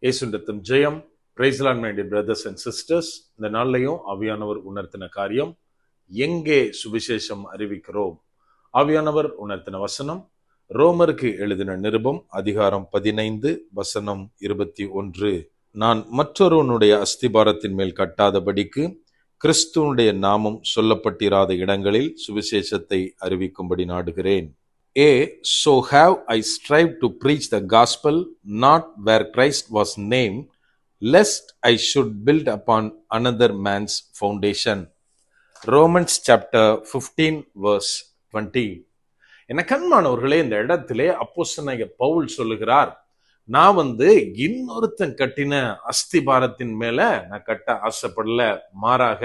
இயேசுவின் ஜெயம். Praise the Lord my dear brothers and sisters. இந்த நாள்லையும் ஆவியானவர் உணர்த்தின காரியம், எங்கே சுவிசேஷம் அறிவிக்கிறோம். ஆவியானவர் உணர்த்தின வசனம் ரோமருக்கு எழுதின நிருபம் அதிகாரம் 15 வசனம் 21. நான் மற்றொருவனுடைய அஸ்திபாரத்தின் மேல் கட்டாதபடிக்கு கிறிஸ்துவனுடைய நாமம் சொல்லப்பட்டிராத இடங்களில் சுவிசேஷத்தை அறிவிக்கும்படி நாடுகிறேன். So have I strived to preach the gospel not where Christ was named, lest I should build upon another man's foundation. Romans chapter 15 verse 20. என கண்மானவர்களே, இந்த இடத்திலே அப்போஸ்தலனாகிய பவுல் சொல்லுகிறார், நான் இன்னொருத்தன் கட்டின அஸ்திபாரத்தின் மேல நான் கட்ட ஆசைப்படல, மாறாக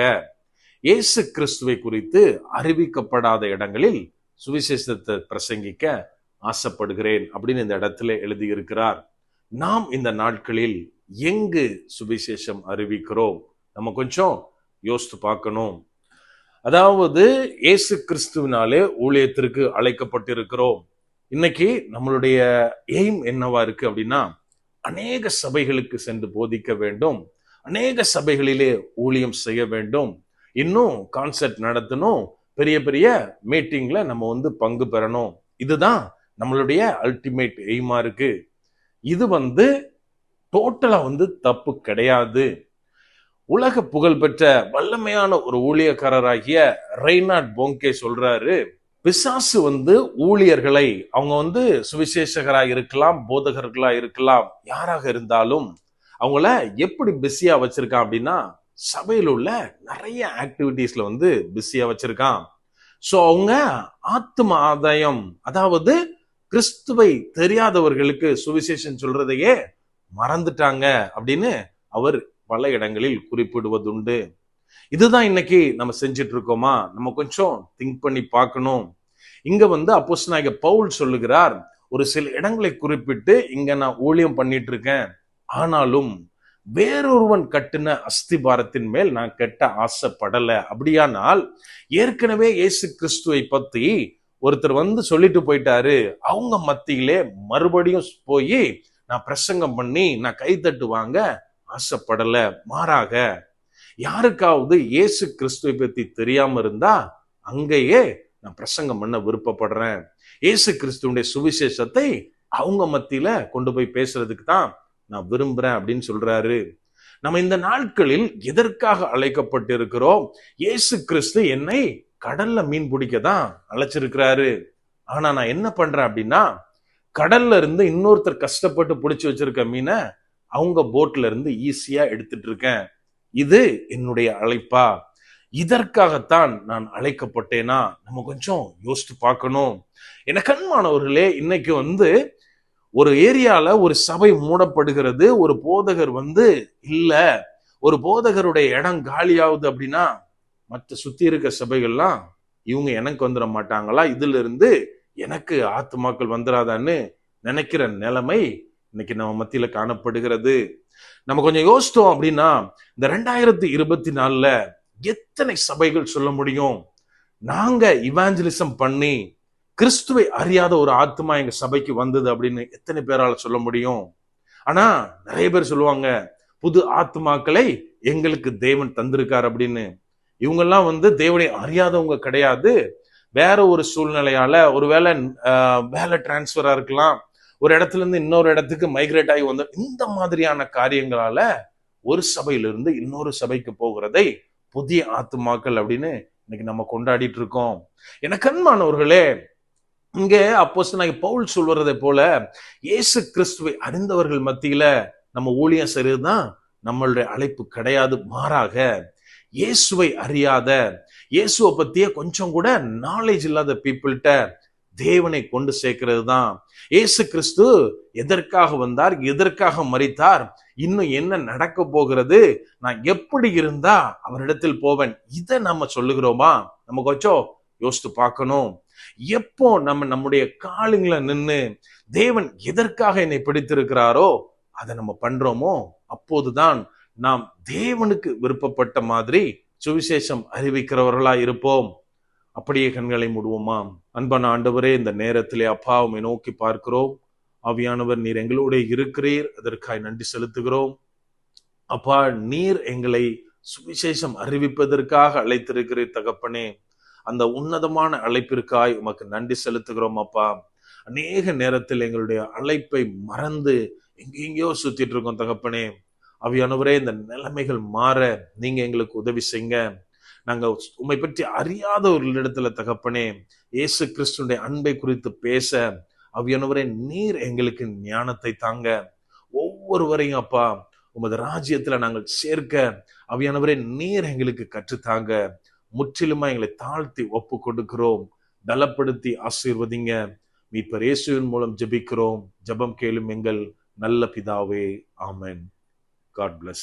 இயேசு கிறிஸ்துவை குறித்து அறிவிக்கப்படாத இடங்களில் சுவிசேஷத்தை பிரசங்கிக்க ஆசைப்படுகிறேன் அப்படின்னு இந்த இடத்துல எழுதியிருக்கிறார். நாம் இந்த நாட்களில் எங்கு சுவிசேஷம் அறிவிக்கிறோம்? நம்ம கொஞ்சம் யோசித்து பார்க்கணும். அதாவது இயேசு கிறிஸ்துவினாலே ஊழியத்திற்கு அழைக்கப்பட்டிருக்கிறோம். இன்னைக்கு நம்மளுடைய எய்ம் என்னவா இருக்கு அப்படின்னா, அநேக சபைகளுக்கு சென்று போதிக்க வேண்டும், அநேக சபைகளிலே ஊழியம் செய்ய வேண்டும், இன்னும் கான்சர்ட் நடத்தணும், பெரிய பெரிய மீட்டிங்ல நம்ம பங்கு பெறணும். இதுதான் நம்மளுடைய அல்டிமேட் எய்மா இருக்கு. இது டோட்டலா தப்பு கிடையாது. உலக புகழ்பெற்ற வல்லமையான ஒரு ஊழியக்காரராகிய ரெய்னார்ட் போங்கே சொல்றாரு, பிசாசு ஊழியர்களை அவங்க சுவிசேஷகராக இருக்கலாம், போதகர்களா இருக்கலாம், யாராக இருந்தாலும் அவங்கள எப்படி பிஸியா வச்சிருக்கான் அப்படின்னா, சபையில் உள்ள நிறைய ஆக்டிவிட்டீஸ்ல பிஸியா வச்சிருக்கான். சோ அவங்க ஆத்ம ஆதாயம், அதாவது கிறிஸ்துவை தெரியாதவர்களுக்கு சுவிசேஷம் சொல்றதையே மறந்துட்டாங்க அப்படின்னு அவர் பல இடங்களில் குறிப்பிடுவதுண்டு. இதுதான் இன்னைக்கு நம்ம செஞ்சிட்டு இருக்கோமா? நம்ம கொஞ்சம் திங்க் பண்ணி பார்க்கணும். இங்க அப்போஸ்தலனாகிய பவுல் சொல்லுகிறார், ஒரு சில இடங்களை குறிப்பிட்டு இங்க நான் ஊழியம் பண்ணிட்டு இருக்கேன், ஆனாலும் வேறொருவன் கட்டின அஸ்திபாரத்தின் மேல் நான் கட்ட ஆசைப்படல. அப்படியானால் ஏற்கனவே இயேசு கிறிஸ்துவை பத்தி ஒருத்தர் சொல்லிட்டு போயிட்டாரு, அவங்க மத்தியிலே மறுபடியும் போய் நான் பிரசங்கம் பண்ணி நான் கை தட்டுவாங்க ஆசைப்படல. மாறாக யாருக்காவது இயேசு கிறிஸ்துவை பத்தி தெரியாம இருந்தா அங்கேயே நான் பிரசங்கம் பண்ண விருப்பப்படுறேன். இயேசு கிறிஸ்துவனுடைய சுவிசேஷத்தை அவங்க மத்தியில கொண்டு போய் பேசுறதுக்கு தான் நான் விரும்புறேன் அப்படின்னு சொல்றாரு. நம்ம இந்த நாட்களில் எதற்காக அழைக்கப்பட்டிருக்கிறோம்? இயேசு கிறிஸ்து என்னை கடல்ல மீன் பிடிக்க தான் அழைச்சிருக்கிறாரு. ஆனா நான் என்ன பண்றேன் அப்படின்னா, கடல்ல இருந்து இன்னொருத்தர் கஷ்டப்பட்டு பிடிச்சு வச்சிருக்க மீனை அவங்க போட்ல இருந்து ஈஸியா எடுத்துட்டு இருக்கேன். இது என்னுடைய அழைப்பா? இதற்காகத்தான் நான் அழைக்கப்பட்டேனா? நம்ம கொஞ்சம் யோசித்து பார்க்கணும். என கண்மானவர்களே, இன்னைக்கு ஒரு ஏரியால ஒரு சபை மூடப்படுகிறது, ஒரு போதகர் இல்ல, ஒரு போதகருடைய இடம் காலியாகுது அப்படின்னா மற்ற சுத்தி இருக்க சபைகள்லாம் இவங்க எனக்கு வந்துட மாட்டாங்களா, இதுல இருந்து எனக்கு ஆத்துமாக்கள் வந்துடாதான்னு நினைக்கிற நிலைமை இன்னைக்கு நம்ம மத்தியில காணப்படுகிறது. நம்ம கொஞ்சம் யோசித்தோம் அப்படின்னா, இந்த 2024ல எத்தனை சபைகள் சொல்ல முடியும், நாங்க இவாஞ்சலிசம் பண்ணி கிறிஸ்துவை அறியாத ஒரு ஆத்மா எங்க சபைக்கு வந்தது அப்படின்னு எத்தனை பேரால சொல்ல முடியும்? ஆனா நிறைய பேர் சொல்லுவாங்க, புது ஆத்மாக்களை எங்களுக்கு தேவன் தந்திருக்கார் அப்படின்னு. இவங்கெல்லாம் தேவனை அறியாதவங்க கிடையாது. வேற ஒரு சூழ்நிலையால, ஒருவேளை வேலை டிரான்ஸ்பரா இருக்கலாம், ஒரு இடத்துல இருந்து இன்னொரு இடத்துக்கு மைக்ரேட் ஆகி இந்த மாதிரியான காரியங்களால ஒரு சபையிலிருந்து இன்னொரு சபைக்கு போகிறதை புதிய ஆத்மாக்கள் அப்படின்னு இன்னைக்கு நம்ம கொண்டாடிட்டு இருக்கோம். என கண்மானவர்களே, இங்கே அப்போஸ்தலனாகிய பவுல் சொல்வதை போல இயேசு கிறிஸ்துவை அறிந்தவர்கள் மத்தியில நம்ம ஊழியம் செய்யறதுதான் நம்மளுடைய அழைப்பு கிடையாது. மாறாக இயேசுவை அறியாத, இயேசுவை பத்திய கொஞ்சம் கூட நாலேஜ் இல்லாத பீப்புள்கிட்ட தேவனை கொண்டு சேர்க்கிறது தான். இயேசு கிறிஸ்து எதற்காக வந்தார், எதற்காக மரித்தார், இன்னும் என்ன நடக்க போகிறது, நான் எப்படி இருந்தா அவரிடத்தில் போவேன், இதை நம்ம சொல்லுகிறோமா? நம்ம கொஞ்சம் யோசித்து பார்க்கணும். எப்போ நம்முடைய காலிங்ல நின்று தேவன் எதற்காக என்னை பிடித்திருக்கிறாரோ அதை நம்ம பண்றோமோ, அப்போதுதான் நாம் தேவனுக்கு விருப்பப்பட்ட மாதிரி சுவிசேஷம் அறிவிக்கிறவர்களா இருப்போம். அப்படியே கண்களை மூடுவோமா? அன்பான ஆண்டவரே, இந்த நேரத்திலே அப்பா உம்மை நோக்கி பார்க்கிறோம். ஆவியானவர் நீர் எங்களோட இருக்கிறீர், அதற்காய் நன்றி செலுத்துகிறோம். அப்பா, நீர் எங்களை சுவிசேஷம் அறிவிப்பதற்காக அழைத்திருக்கிறீர் தகப்பனே. அந்த உன்னதமான அழைப்பிற்காய் உமக்கு நன்றி செலுத்துகிறோம் அப்பா. அநேக நேரத்தில் எங்களுடைய அழைப்பை மறந்து எங்கெங்கயோ சுத்திட்டு இருக்கோம் தகப்பனே. ஆவியானவரே, இந்த நிலைமைகள் மாற நீங்க எங்களுக்கு உதவி செய்யுங்க. நாங்க உம்மை பற்றி அறியாத ஒரு இடத்துல தகப்பனே, இயேசு கிறிஸ்துடைய அன்பை குறித்து பேச ஆவியானவரே நீர் எங்களுக்கு ஞானத்தை தாங்க. ஒவ்வொருவரையும் அப்பா உமது ராஜ்யத்துல நாங்கள் சேர்க்க ஆவியானவரே நீர் எங்களுக்கு கற்றுத்தாங்க. முற்றிலுமா எங்களை தாழ்த்தி ஒப்பு கொடுக்கிறோம். பலப்படுத்தி ஆசீர்வதிங்க. மீட்பர் இயேசுவின் மூலம் ஜெபிக்கிறோம். ஜெபம் கேளும் எங்கள் நல்ல பிதாவே. ஆமென். God bless.